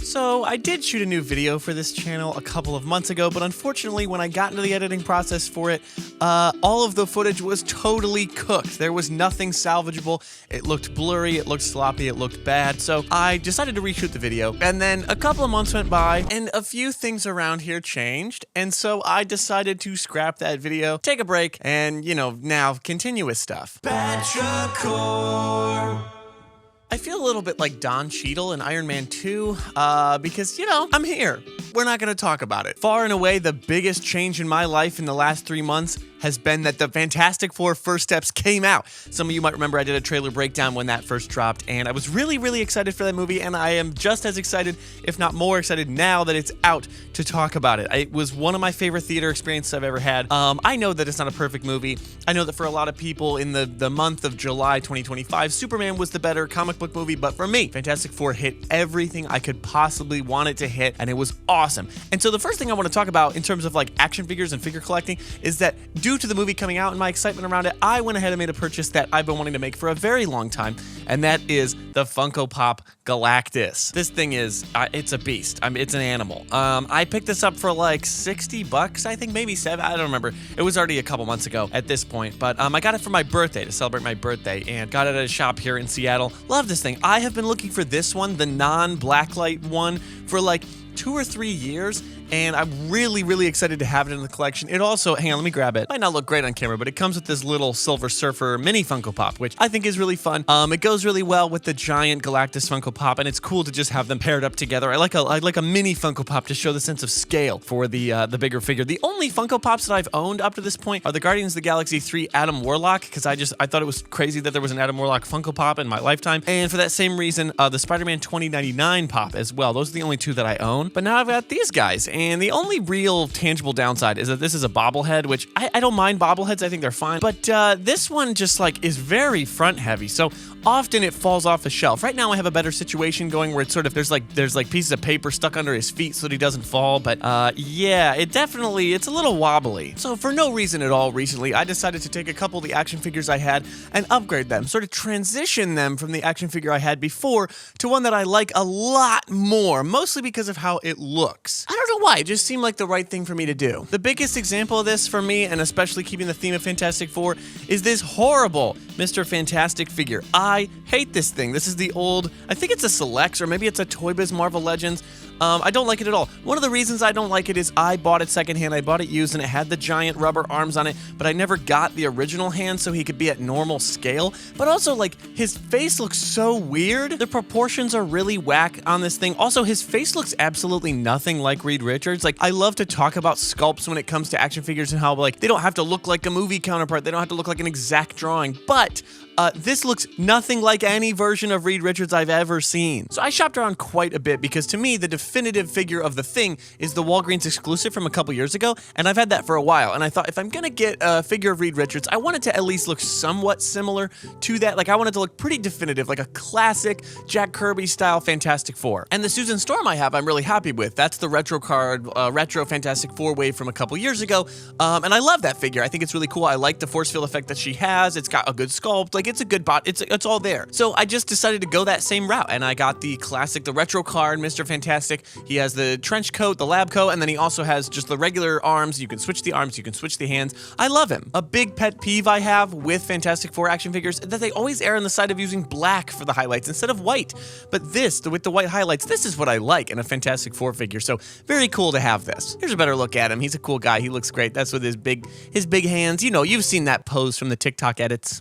So I did shoot a new video for this channel a couple of months ago, but unfortunately when I got into the editing process for it, all of the footage was totally cooked. There was nothing salvageable. It looked blurry, it looked sloppy, it looked bad. So I decided to reshoot the video, and then a couple of months went by and a few things around here changed. And so I decided to scrap that video, take a break, and now continue with stuff. I feel a little bit like Don Cheadle in Iron Man 2, because, I'm here. We're not going to talk about it. Far and away, the biggest change in my life in the last 3 months has been that the Fantastic Four First Steps came out. Some of you might remember I did a trailer breakdown when that first dropped, and I was really, really excited for that movie, and I am just as excited, if not more excited now that it's out to talk about it. It was one of my favorite theater experiences I've ever had. I know that it's not a perfect movie. I know that for a lot of people in the month of July 2025, Superman was the better comic book movie, but for me, Fantastic Four hit everything I could possibly want it to hit, and it was awesome. And so the first thing I want to talk about in terms of like action figures and figure collecting is that due to the movie coming out and my excitement around it, I went ahead and made a purchase that I've been wanting to make for a very long time, and that is the Funko Pop Galactus. This thing is, it's a beast. It's an animal. I picked this up for like $60, I think, maybe $7. I don't remember. It was already a couple months ago at this point, but I got it for my birthday, to celebrate my birthday, and got it at a shop here in Seattle. Love this thing. I have been looking for this one, the non-blacklight one, for like 2 or 3 years, and I'm really, really excited to have it in the collection. It also, hang on, let me grab it. Might not look great on camera, but it comes with this little Silver Surfer mini Funko Pop, which I think is really fun. It goes really well with the giant Galactus Funko Pop, and it's cool to just have them paired up together. I like a mini Funko Pop to show the sense of scale for the bigger figure. The only Funko Pops that I've owned up to this point are the Guardians of the Galaxy 3 Adam Warlock, because I thought it was crazy that there was an Adam Warlock Funko Pop in my lifetime, and for that same reason, the Spider-Man 2099 Pop as well. Those are the only two that I own, but now I've got these guys, and the only real tangible downside is that this is a bobblehead, which I don't mind bobbleheads. I think they're fine, but this one just is very front heavy, so often it falls off the shelf. Right now I have a better situation going where it's sort of there's pieces of paper stuck under his feet so that he doesn't fall, but yeah, it's a little wobbly. So for no reason at all recently, I decided to take a couple of the action figures I had and upgrade them, sort of transition them from the action figure I had before to one that I like a lot more, mostly because of how it looks. I don't know why, it just seemed like the right thing for me to do. The biggest example of this for me, and especially keeping the theme of Fantastic Four, is this horrible Mr. Fantastic figure. I hate this thing. This is the old, I think it's a Selects, or maybe it's a Toy Biz Marvel Legends. I don't like it at all. One of the reasons I don't like it is I bought it secondhand. I bought it used, and it had the giant rubber arms on it, but I never got the original hand so he could be at normal scale. But also, his face looks so weird. The proportions are really whack on this thing. Also, his face looks absolutely nothing like Reed Richards. I love to talk about sculpts when it comes to action figures and how, they don't have to look like a movie counterpart. They don't have to look like an exact drawing, but this looks nothing like any version of Reed Richards I've ever seen. So I shopped around quite a bit because to me, the definitive figure of the Thing is the Walgreens exclusive from a couple years ago, and I've had that for a while. And I thought if I'm gonna get a figure of Reed Richards, I want it to at least look somewhat similar to that. I want it to look pretty definitive, like a classic Jack Kirby style Fantastic Four. And the Susan Storm I have, I'm really happy with. That's the retro card, retro Fantastic Four wave from a couple years ago, and I love that figure. I think it's really cool. I like the force field effect that she has. It's got a good sculpt. It's a good bot. It's all there. So I just decided to go that same route, and I got the classic, the retro card, Mr. Fantastic. He has the trench coat, the lab coat, and then he also has just the regular arms. You can switch the arms, you can switch the hands. I love him. A big pet peeve I have with Fantastic Four action figures is that they always err on the side of using black for the highlights instead of white. But this, with the white highlights, this is what I like in a Fantastic Four figure. So very cool to have this. Here's a better look at him. He's a cool guy. He looks great. That's with his big hands. You've seen that pose from the TikTok edits.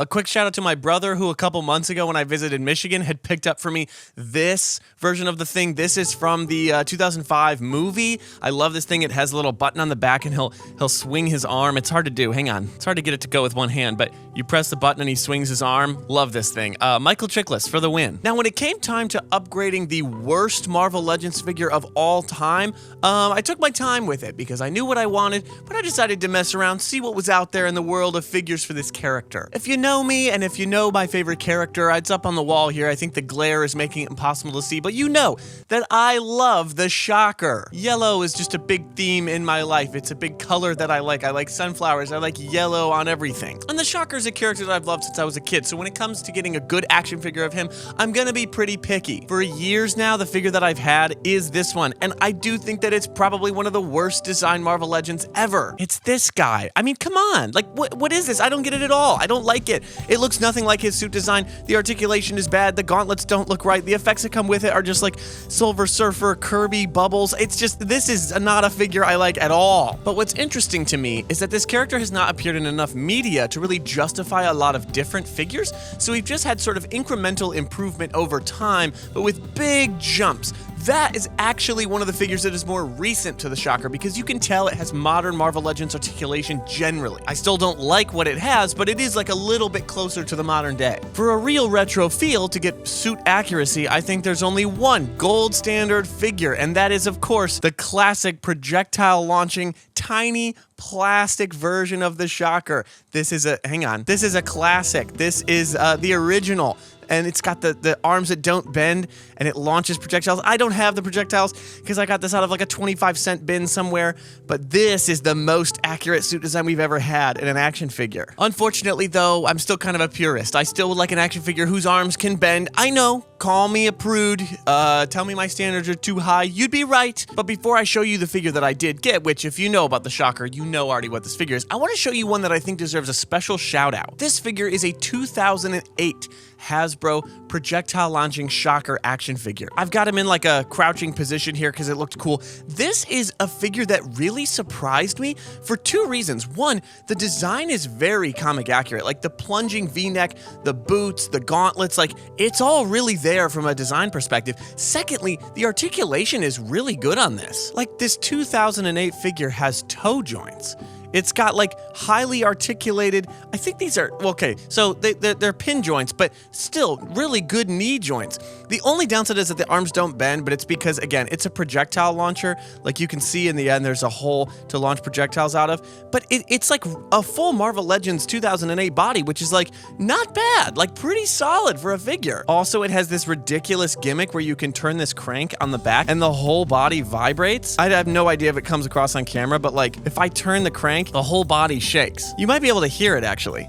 A quick shout out to my brother who a couple months ago when I visited Michigan had picked up for me this version of the Thing. This is from the 2005 movie. I love this thing. It has a little button on the back and he'll swing his arm. It's hard to do. Hang on. It's hard to get it to go with one hand, but you press the button and he swings his arm. Love this thing. Michael Chiklis for the win. Now, when it came time to upgrading the worst Marvel Legends figure of all time, I took my time with it because I knew what I wanted, but I decided to mess around, see what was out there in the world of figures for this character. If you know know me, and if you know my favorite character, it's up on the wall here. I think the glare is making it impossible to see, but you know that I love the Shocker. Yellow is just a big theme in my life. It's a big color that I like. I like sunflowers. I like yellow on everything. And the Shocker is a character that I've loved since I was a kid, so when it comes to getting a good action figure of him, I'm gonna be pretty picky. For years now, the figure that I've had is this one, and I do think that it's probably one of the worst designed Marvel Legends ever. It's this guy. I mean, come on. Like, what is this? I don't get it at all. I don't like it. It looks nothing like his suit design. The articulation is bad. The gauntlets don't look right. The effects that come with it are just like Silver Surfer, Kirby, Bubbles. It's just, this is not a figure I like at all. But what's interesting to me is that this character has not appeared in enough media to really justify a lot of different figures, so we've just had sort of incremental improvement over time, but with big jumps. That is actually one of the figures that is more recent to the Shocker because you can tell it has modern Marvel Legends articulation generally. I still don't like what it has, but it is like a little bit closer to the modern day. For a real retro feel to get suit accuracy, I think there's only one gold standard figure, and that is, of course, the classic projectile launching tiny plastic version of the Shocker. This is a, hang on, this is a classic. This is the original. And it's got the arms that don't bend, and it launches projectiles. I don't have the projectiles because I got this out of like a 25-cent bin somewhere, but this is the most accurate suit design we've ever had in an action figure. Unfortunately, though, I'm still kind of a purist. I still would like an action figure whose arms can bend. I know, call me a prude, tell me my standards are too high. You'd be right. But before I show you the figure that I did get, which if you know about the Shocker, you know already what this figure is, I want to show you one that I think deserves a special shout out. This figure is a 2008 Hasbro projectile launching Shocker action figure. I've got him in like a crouching position here because it looked cool. This is a figure that really surprised me for two reasons. One, the design is very comic accurate, like the plunging V-neck, the boots, the gauntlets, like it's all really there from a design perspective. Secondly, the articulation is really good on this. Like this 2008 figure has toe joints. It's got like highly articulated, I think these are, well, okay, so they're pin joints, but still really good knee joints. The only downside is that the arms don't bend, but it's because, again, it's a projectile launcher. Like you can see in the end, there's a hole to launch projectiles out of, but it's like a full Marvel Legends 2008 body, which is like not bad, like pretty solid for a figure. Also, it has this ridiculous gimmick where you can turn this crank on the back and the whole body vibrates. I have no idea if it comes across on camera, but like if I turn the crank, the whole body shakes. You might be able to hear it actually.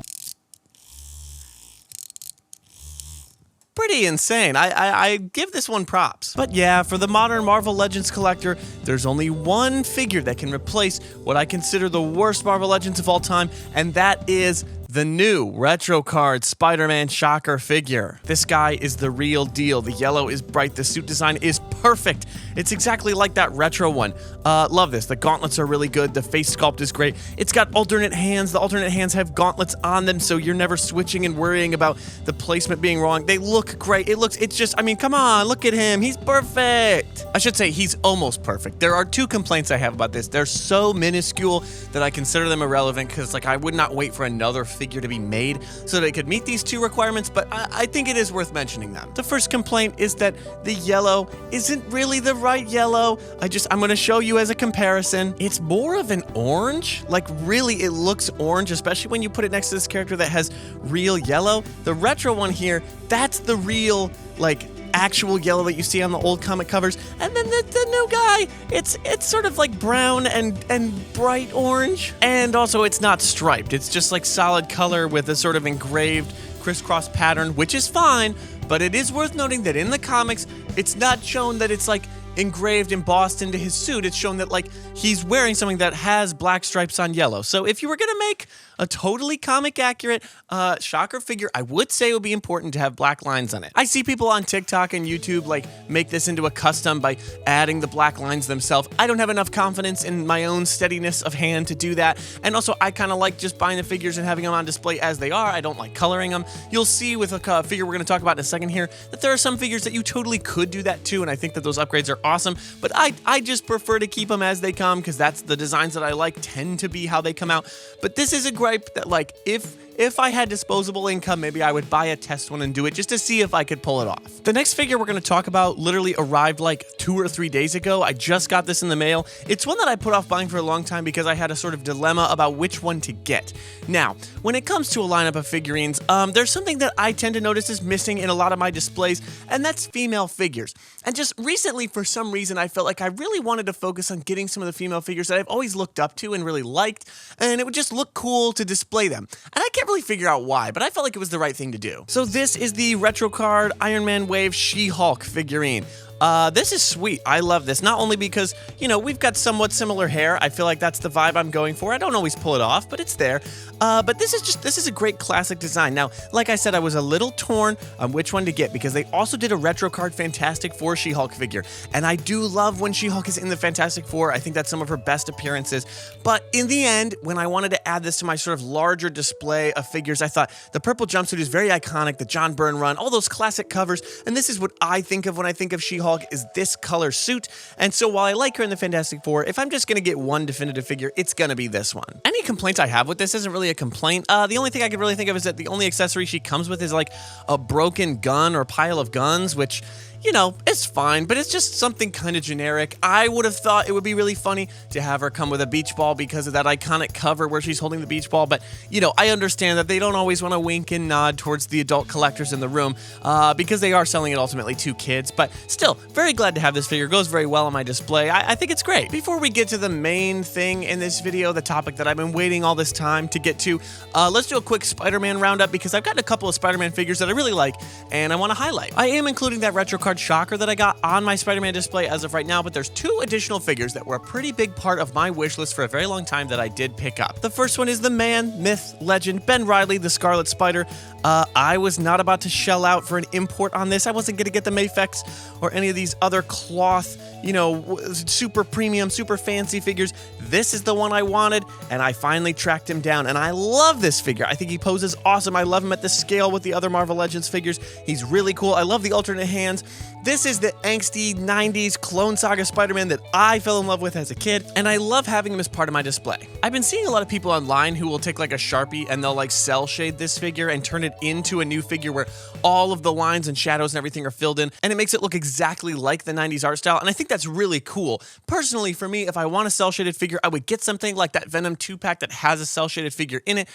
Pretty insane. I give this one props. But yeah, for the modern Marvel Legends collector, there's only one figure that can replace what I consider the worst Marvel Legends of all time, and that is the new retro card Spider-Man Shocker figure. This guy is the real deal. The yellow is bright. The suit design is perfect. It's exactly like that retro one. Love this. The gauntlets are really good. The face sculpt is great. It's got alternate hands. The alternate hands have gauntlets on them, so you're never switching and worrying about the placement being wrong. They look great. It's just, I mean, come on, look at him. He's perfect. I should say he's almost perfect. There are two complaints I have about this. They're so minuscule that I consider them irrelevant because, like, I would not wait for another figure to be made so that it could meet these two requirements, but I think it is worth mentioning them. The first complaint is that the yellow isn't really the right yellow. I'm gonna show you as a comparison. It's more of an orange. Like really, it looks orange, especially when you put it next to this character that has real yellow. The retro one here, that's the real, like, actual yellow that you see on the old comic covers, and then the new guy, it's sort of like brown and bright orange, and also it's not striped. It's just like solid color with a sort of engraved crisscross pattern, which is fine, but it is worth noting that in the comics, it's not shown that it's like engraved, embossed into his suit. It's shown that like he's wearing something that has black stripes on yellow. So if you were gonna make a totally comic accurate Shocker figure, I would say it would be important to have black lines on it. I see people on TikTok and YouTube like make this into a custom by adding the black lines themselves. I don't have enough confidence in my own steadiness of hand to do that. And also I kind of like just buying the figures and having them on display as they are. I don't like coloring them. You'll see with a figure we're gonna talk about in a second here that there are some figures that you totally could do that too, and I think that those upgrades are awesome, but I just prefer to keep them as they come because that's the designs that I like tend to be how they come out. But this is a gripe that like if if I had disposable income, maybe I would buy a test one and do it just to see if I could pull it off. The next figure we're going to talk about literally arrived like 2 or 3 days ago. I just got this in the mail. It's one that I put off buying for a long time because I had a sort of dilemma about which one to get. Now, when it comes to a lineup of figurines, there's something that I tend to notice is missing in a lot of my displays, and that's female figures. And just recently, for some reason, I felt like I really wanted to focus on getting some of the female figures that I've always looked up to and really liked, and it would just look cool to display them. And I can't really figure out why, but I felt like it was the right thing to do. So this is the Retro Card Iron Man Wave She-Hulk figurine. This is sweet. I love this. Not only because, we've got somewhat similar hair. I feel like that's the vibe I'm going for. I don't always pull it off, but it's there. But this is a great classic design. Now, like I said, I was a little torn on which one to get because they also did a Retro Card Fantastic Four She-Hulk figure. And I do love when She-Hulk is in the Fantastic Four. I think that's some of her best appearances. But in the end, when I wanted to add this to my sort of larger display of figures, I thought the purple jumpsuit is very iconic, the John Byrne run, all those classic covers. And this is what I think of when I think of She-Hulk. Is this color suit, and so while I like her in the Fantastic Four, if I'm just gonna get one definitive figure, it's gonna be this one. Any complaints I have with this isn't really a complaint. The only thing I could really think of is that the only accessory she comes with is like a broken gun or pile of guns, which, it's fine, but it's just something kind of generic. I would have thought it would be really funny to have her come with a beach ball because of that iconic cover where she's holding the beach ball, but, I understand that they don't always want to wink and nod towards the adult collectors in the room because they are selling it ultimately to kids, but still, very glad to have this figure. It goes very well on my display. I think it's great. Before we get to the main thing in this video, the topic that I've been waiting all this time to get to, let's do a quick Spider-Man roundup because I've gotten a couple of Spider-Man figures that I really like and I want to highlight. I am including that Retro Card Shocker that I got on my Spider-Man display as of right now, but there's 2 additional figures that were a pretty big part of my wish list for a very long time that I did pick up. The first one is the man, myth, legend, Ben Reilly, the Scarlet Spider. I was not about to shell out for an import on this. I wasn't going to get the MAFEX or any of these other cloth, super premium, super fancy figures. This is the one I wanted, and I finally tracked him down, and I love this figure. I think he poses awesome. I love him at the scale with the other Marvel Legends figures. He's really cool. I love the alternate hands. This is the angsty 90s Clone Saga Spider-Man that I fell in love with as a kid, and I love having him as part of my display. I've been seeing a lot of people online who will take like a Sharpie and they'll like cell shade this figure and turn it into a new figure where all of the lines and shadows and everything are filled in, and it makes it look exactly like the 90s art style, and I think that's really cool. Personally, for me, if I want a cell-shaded figure, I would get something like that Venom 2-pack that has a cell-shaded figure in it,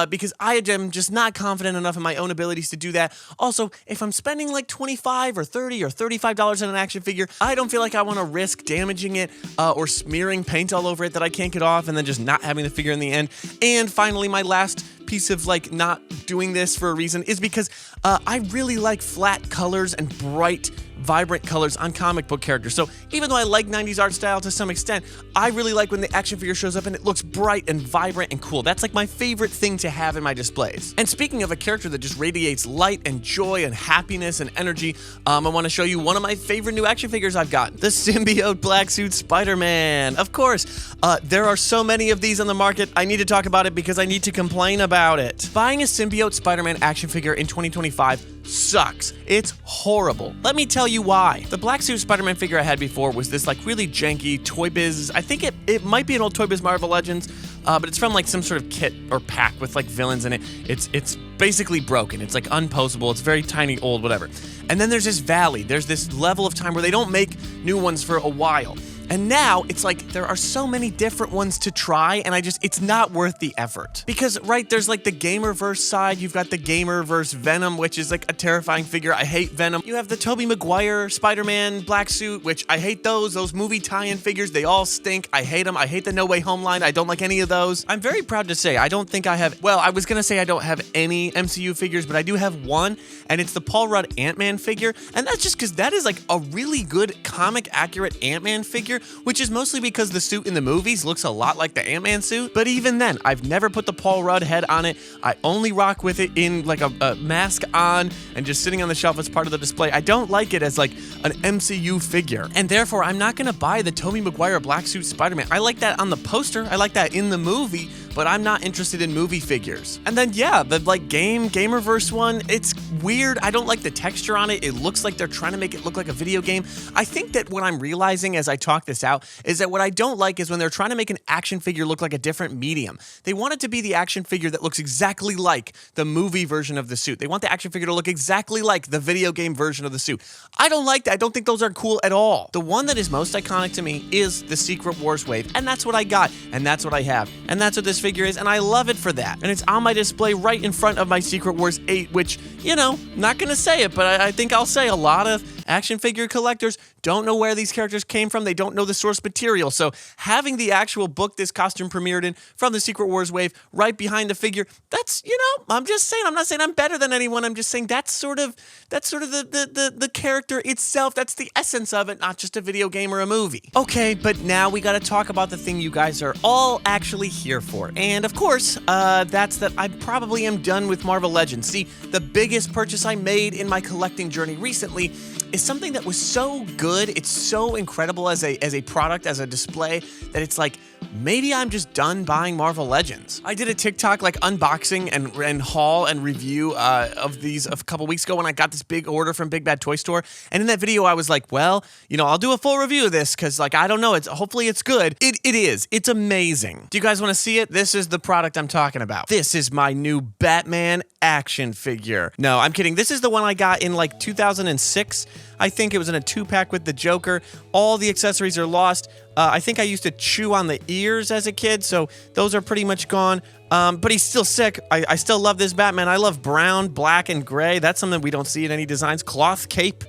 because I am just not confident enough in my own abilities to do that. Also, if I'm spending like $25 or $30 or $35 on an action figure, I don't feel like I want to risk damaging it or smearing paint all over it that I can't get off and then just not having the figure in the end. And finally, my last piece of like not doing this for a reason is because I really like flat colors and bright, vibrant colors on comic book characters. So even though I like 90s art style to some extent, I really like when the action figure shows up and it looks bright and vibrant and cool. That's like my favorite thing to have in my displays. And speaking of a character that just radiates light and joy and happiness and energy, I want to show you one of my favorite new action figures I've gotten, the Symbiote Black Suit Spider-Man. Of course, there are so many of these on the market. I need to talk about it because I need to complain about it. Buying a Symbiote Spider-Man action figure in 2025 sucks. It's horrible. Let me tell you why. The Black Suit Spider-Man figure I had before was this like really janky Toy Biz. I think it might be an old Toy Biz Marvel Legends, but it's from like some sort of kit or pack with like villains in it. It's basically broken. It's like unposable. It's very tiny, old, whatever. And then there's this valley. There's this level of time where they don't make new ones for a while. And now it's like there are so many different ones to try, and it's not worth the effort. Because, right, there's like the Gamerverse side, you've got the Gamerverse Venom, which is like a terrifying figure. I hate Venom. You have the Tobey Maguire Spider-Man Black Suit, which I hate those movie tie-in figures. They all stink. I hate them. I hate the No Way Home line. I don't like any of those. I'm very proud to say I don't think I have, well, I was gonna say I don't have any MCU figures, but I do have one, and it's the Paul Rudd Ant-Man figure, and that's just because that is like a really good comic accurate Ant-Man figure, which is mostly because the suit in the movies looks a lot like the Ant-Man suit. But even then, I've never put the Paul Rudd head on it. I only rock with it in like a mask on and just sitting on the shelf as part of the display. I don't like it as like an MCU figure. And therefore, I'm not gonna buy the Tobey Maguire Black Suit Spider-Man. I like that on the poster. I like that in the movie. but I'm not interested in movie figures. And then yeah, the like Gamerverse one, it's weird. I don't like the texture on it. It looks like they're trying to make it look like a video game. I think that what I'm realizing as I talk this out is that what I don't like is when they're trying to make an action figure look like a different medium. They want it to be the action figure that looks exactly like the movie version of the suit. They want the action figure to look exactly like the video game version of the suit. I don't like that. I don't think those are cool at all. The one that is most iconic to me is the Secret Wars wave, and that's what I got, and that's what I have, and that's what this figure is, and I love it for that. And it's on my display right in front of my Secret Wars 8, which, you know, not gonna say it, but I think I'll say a lot of action figure collectors don't know where these characters came from. They don't know the source material. So having the actual book this costume premiered in from the Secret Wars wave right behind the figure, that's, you know, I'm just saying, I'm not saying I'm better than anyone. I'm just saying that's sort of the character itself. That's the essence of it, not just a video game or a movie. Okay, but now we got to talk about the thing you guys are all actually here for. And of course, that's that I probably am done with Marvel Legends. See, the biggest purchase I made in my collecting journey recently is something that was so good, it's so incredible as a product, as a display, that it's like, maybe I'm just done buying Marvel Legends. I did a TikTok like unboxing and haul and review of these a couple weeks ago when I got this big order from Big Bad Toy Store. And in that video, I was like, well, you know, I'll do a full review of this because like, I don't know, hopefully it's good. It is. It's amazing. Do you guys want to see it? This is the product I'm talking about. This is my new Batman action figure. No, I'm kidding. This is the one I got in like 2006. I think it was in a 2-pack with the Joker. All the accessories are lost. I think I used to chew on the ears as a kid, so those are pretty much gone. But he's still sick. I still love this Batman. I love brown, black, and gray. That's something we don't see in any designs. Cloth cape,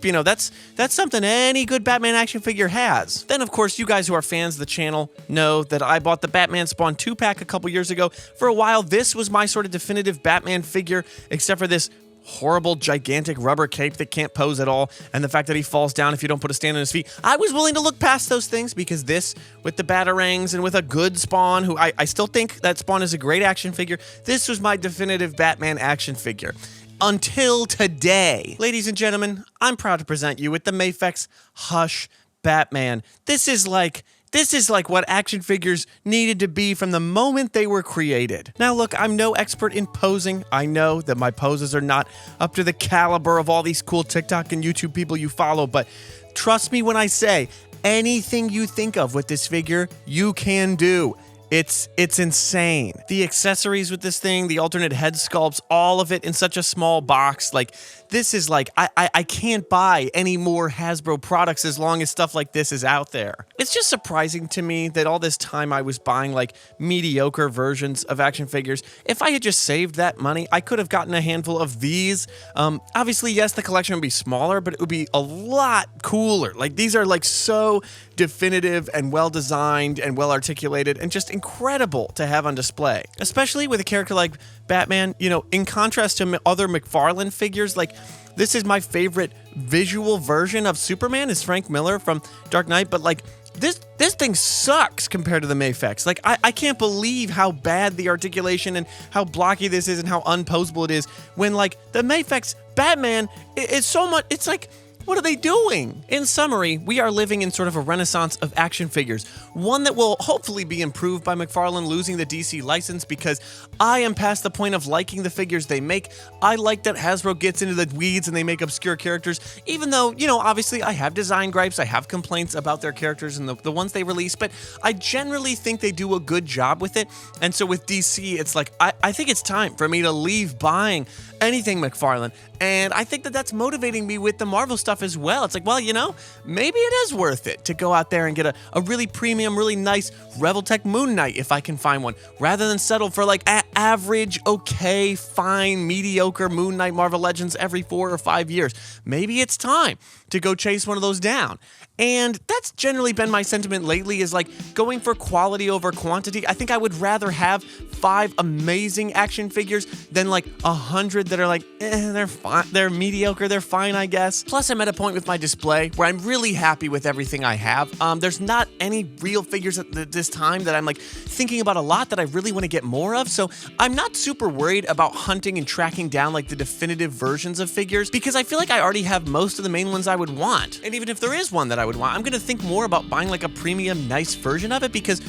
you know, that's something any good Batman action figure has. Then, of course, you guys who are fans of the channel know that I bought the Batman Spawn 2-pack a couple years ago. For a while, this was my sort of definitive Batman figure, except for this horrible, gigantic rubber cape that can't pose at all, and the fact that he falls down if you don't put a stand on his feet. I was willing to look past those things because this, with the Batarangs and with a good Spawn, who I still think that Spawn is a great action figure, this was my definitive Batman action figure. Until today. Ladies and gentlemen, I'm proud to present you with the MAFEX Hush Batman. This is like what action figures needed to be from the moment they were created. Now look, I'm no expert in posing. I know that my poses are not up to the caliber of all these cool TikTok and YouTube people you follow, but trust me when I say, anything you think of with this figure, you can do. It's insane. The accessories with this thing, the alternate head sculpts, all of it in such a small box. Like, this is like, I can't buy any more Hasbro products as long as stuff like this is out there. It's just surprising to me that all this time I was buying like mediocre versions of action figures. If I had just saved that money, I could have gotten a handful of these. Obviously, yes, the collection would be smaller, but it would be a lot cooler. Like, these are like so definitive and well designed and well articulated and just incredible to have on display. Especially with a character like Batman, you know, in contrast to other McFarlane figures, like this is my favorite visual version of Superman is Frank Miller from Dark Knight, but like this thing sucks compared to the MAFEX. Like I can't believe how bad the articulation and how blocky this is and how unposable it is when like the MAFEX Batman is so much, it's like, what are they doing? In summary, we are living in sort of a renaissance of action figures, one that will hopefully be improved by McFarlane losing the DC license because I am past the point of liking the figures they make. I like that Hasbro gets into the weeds and they make obscure characters, even though, you know, obviously I have design gripes, I have complaints about their characters and the ones they release, but I generally think they do a good job with it. And so with DC, it's like, I think it's time for me to leave buying anything McFarlane. And I think that that's motivating me with the Marvel stuff as well. It's like, well, you know, maybe it is worth it to go out there and get a really premium, really nice Reveltech Moon Knight if I can find one, rather than settle for like average, okay, fine, mediocre Moon Knight Marvel Legends every 4 or 5 years. Maybe it's time to go chase one of those down. And that's generally been my sentiment lately, is like going for quality over quantity. I think I would rather have 5 amazing action figures than like 100 that are like, they're fine, they're mediocre, they're fine, I guess. Plus, I'm at a point with my display where I'm really happy with everything I have. There's not any real figures at this time that I'm like thinking about a lot that I really want to get more of. So I'm not super worried about hunting and tracking down like the definitive versions of figures because I feel like I already have most of the main ones I would want. And even if there is one that I would want, I'm going to think more about buying like a premium, nice version of it because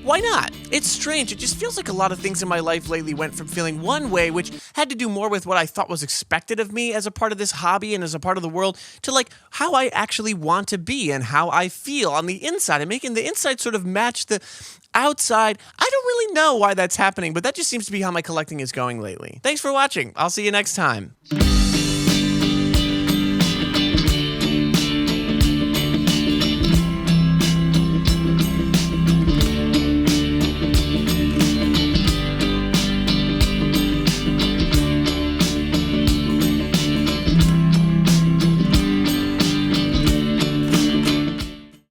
why not? It's strange. It just feels like a lot of things in my life lately went from feeling one way, which had to do more with what I thought was expected of me as a part of this hobby and as a part of the world, to like how I actually want to be and how I feel on the inside, and making the inside sort of match the outside. I don't really know why that's happening, but that just seems to be how my collecting is going lately. Thanks for watching. I'll see you next time.